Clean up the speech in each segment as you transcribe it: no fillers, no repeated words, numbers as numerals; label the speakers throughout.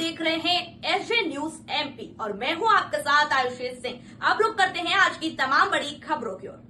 Speaker 1: देख रहे हैं एसजे न्यूज एमपी और मैं हूं आपके साथ आयुषी सिंह। आप लोग करते हैं आज की तमाम बड़ी खबरों की ओर।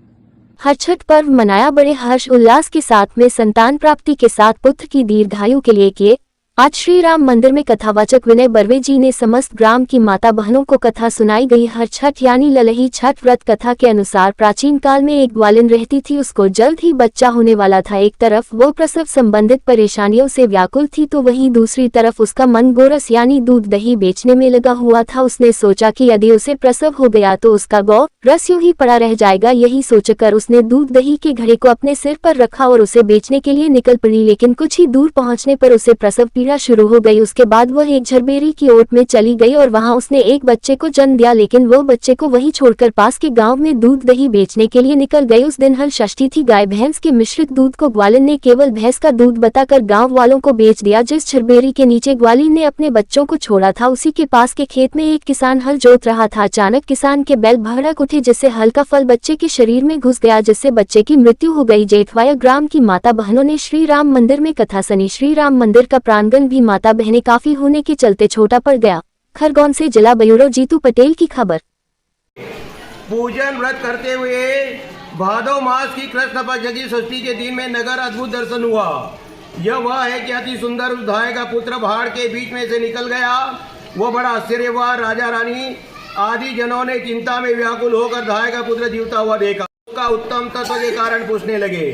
Speaker 2: हर छठ पर्व मनाया बड़े हर्ष उल्लास के साथ में संतान प्राप्ति के साथ पुत्र की दीर्घायु के लिए किए। आज श्री राम मंदिर में कथावाचक विनय बर्वे जी ने समस्त ग्राम की माता बहनों को कथा सुनाई गई। हर छठ यानी ललही छठ व्रत कथा के अनुसार प्राचीन काल में एक ग्वालिन रहती थी, उसको जल्द ही बच्चा होने वाला था। एक तरफ वो प्रसव संबंधित परेशानियों से व्याकुल थी तो वहीं दूसरी तरफ उसका मन गोरस यानी दूध दही बेचने में लगा हुआ था। उसने सोचा कि यदि उसे प्रसव हो गया तो उसका गौ रस यूं ही पड़ा रह जाएगा। यही सोचकर उसने दूध दही के घड़े को अपने सिर पर रखा और उसे बेचने के लिए निकल पड़ी। लेकिन कुछ ही दूर पहुंचने पर उसे प्रसव पीड़ा शुरू हो गई। उसके बाद वह एक झरबेरी की ओट में चली गई और वहां उसने एक बच्चे को जन्म दिया। लेकिन वो बच्चे को वहीं छोड़कर पास के गांव में दूध दही बेचने के लिए निकल गई। उस दिन हल षष्ठी थी। गाय भैंस के मिश्रित दूध को ग्वालिन ने केवल भैंस का दूध बताकर गाँव वालों को बेच दिया। जिस झरबेरी के नीचे ग्वालिन ने अपने बच्चों को छोड़ा था उसी के पास के खेत में एक किसान हल जोत रहा था। अचानक किसान के बैल भड़क उठे जिससे हल का फल बच्चे के शरीर में घुस गया जिससे बच्चे की मृत्यु हो गई। जेठवाया ग्राम की माता बहनों ने श्री राम मंदिर में कथा सुनी। श्री राम मंदिर का प्रांगण भी माता बहनें काफी होने के चलते छोटा पड़ गया। खरगोन से जिला ब्यूरो जीतू पटेल की खबर।
Speaker 3: पूजन व्रत करते हुए भादो मास की कृष्ण पक्ष की षष्ठी के दिन में नगर अद्भुत दर्शन हुआ। यह वह है कि अति सुंदर उस धाय का पुत्र पहाड़ के बीच में से निकल गया। वह बड़ा आश्चर्य हुआ। राजा रानी आदि जनों ने चिंता में व्याकुल होकर धाय का पुत्र जीवता हुआ देखा। उसका उत्तम तत्व के कारण पूछने लगे।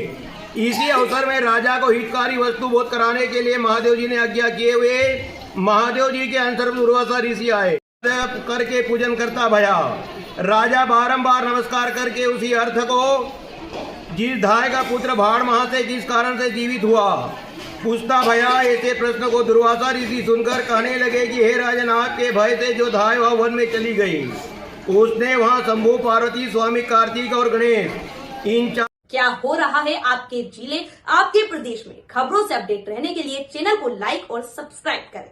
Speaker 3: इसी अवसर में राजा को हितकारी वस्तु बोध कराने के लिए महादेव जी ने आज्ञा किए हुए महादेव जी के अनुसार दुर्वासा ऋषि आए करके पूजन करता भया। राजा बारंबार नमस्कार करके उसी अर्थ को जिस धाय का पुत्र भाड़ महा से किस कारण से जीवित हुआ पूछता भया। ऐसे प्रश्न को दुर्वासा ऋषि सुनकर कहने लगे कि हे राजन, आपके भय से जो धाय वह वन में चली गई। उसने वहां शंभु, पार्वती, स्वामी कार्तिक और गणेश इन
Speaker 1: क्या हो रहा है आपके जिले, आपके प्रदेश में खबरों से अपडेट रहने के लिए चैनल को लाइक और सब्सक्राइब करें।